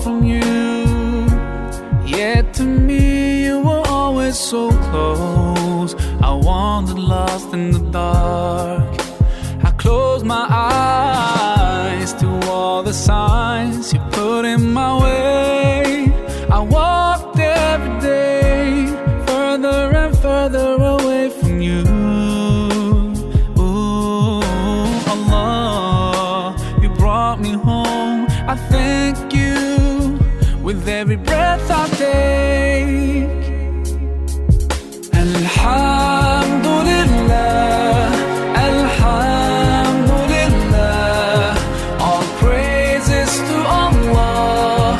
from you. Yet to me you were always so close. I wandered lost in the dark. I closed my eyes to all the signs you put in my way. I walked every day further and further away from you. Ooh, Allah, you brought me home. I thank you with every breath I take. Alhamdulillah, Alhamdulillah, all praises to Allah,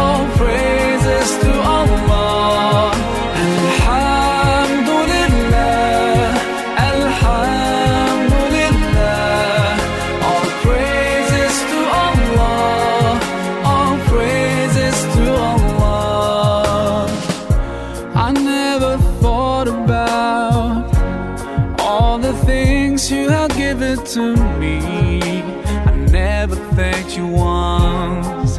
all praises to Allah. Alhamdulillah, Alhamdulillah, all praises to Allah, all praises to Allah. I never thought about all the things you have given to me. I never thanked you once.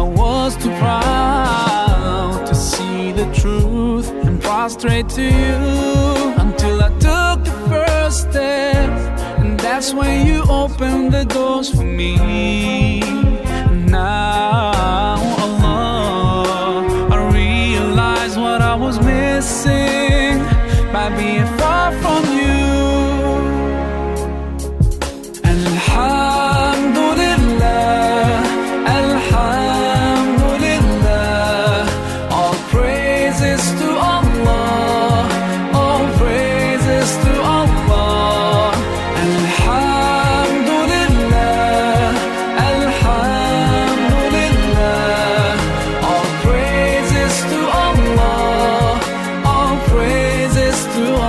I was too proud to see the truth and prostrate to you, until I took the first step, and that's when you opened the doors for me. Now, Allah, I realize what I was missing by being far from you. Alhamdulillah, Alhamdulillah, all praises to Allah, all praises to Allah. Alhamdulillah, Alhamdulillah, all praises to Allah, all praises to Allah.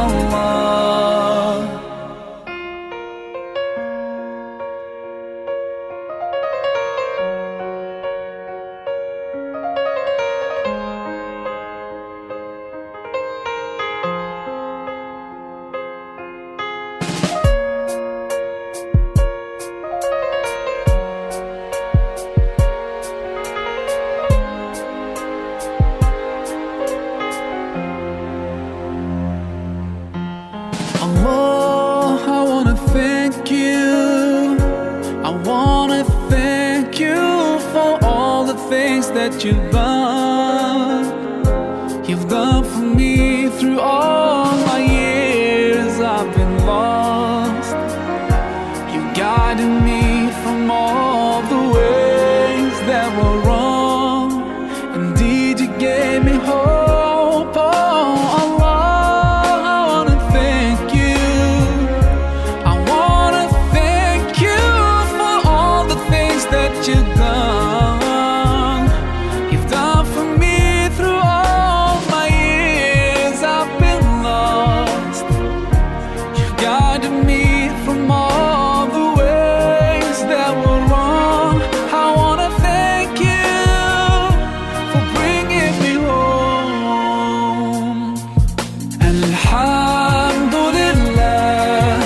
Allah, I wanna thank you. I wanna thank you for all the things that you've done. You've done for me through all my years I've been lost. You guided me from all the ways that were wrong. Indeed, you gave me hope. Oh, Allah, I wanna thank you. I wanna thank you for all the things that you've done. You've done for me through all my years I've been lost. You guided me from all the ways that were wrong. I wanna thank you for bringing me home. Alhamdulillah,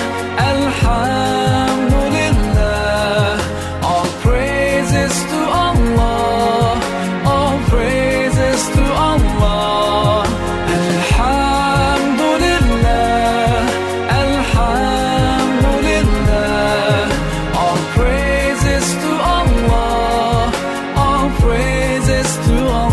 Alhamdulillah, all praises to Allah, all praises to Allah. Alhamdulillah, Alhamdulillah, all praises to Allah, all praises to Allah.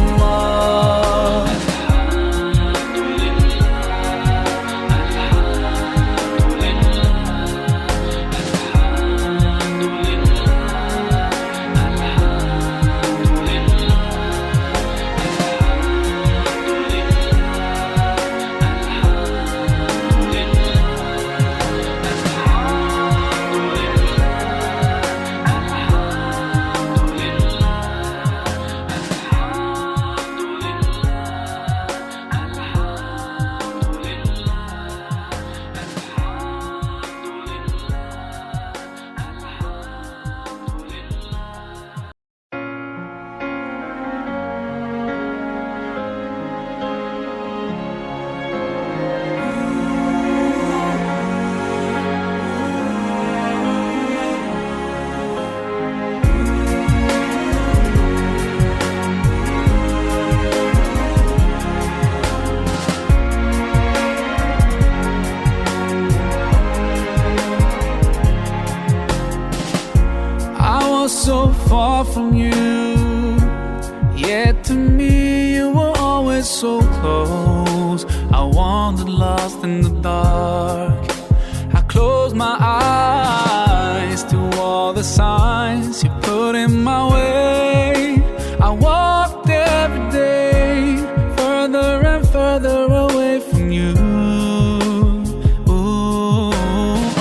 from you. Yet to me you were always so close. I wandered lost in the dark. I closed my eyes to all the signs you put in my way. I walked every day further and further away from you. Ooh,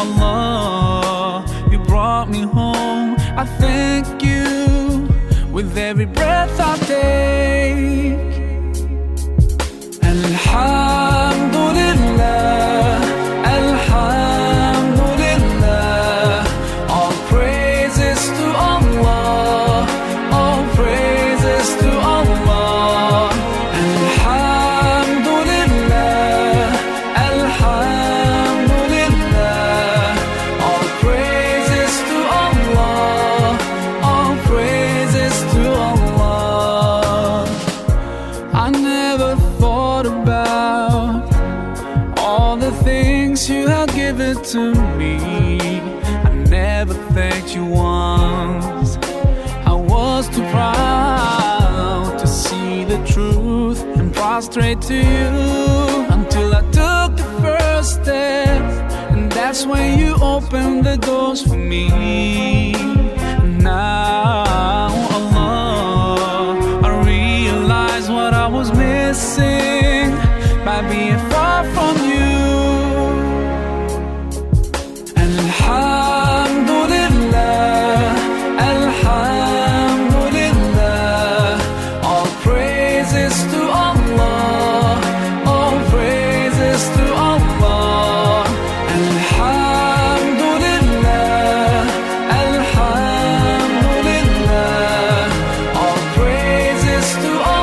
Allah, you brought me home. I thank you with every breath I take. Alhamdulillah, Alhamdulillah, all praises to Allah, all praises to Allah. Alhamdulillah, Alhamdulillah, all praises to Allah, all praises to Allah. I never thought about all the things you have given to me. I never thanked you once. I was too proud to see the truth and prostrate to you until I took the first step, and that's when you opened the doors for me. Now, Allah, I realize what I was missing by being far from you. Alhamdulillah, Alhamdulillah, all praises to Allah, all praises to Allah. Alhamdulillah, Alhamdulillah, all praises to Allah.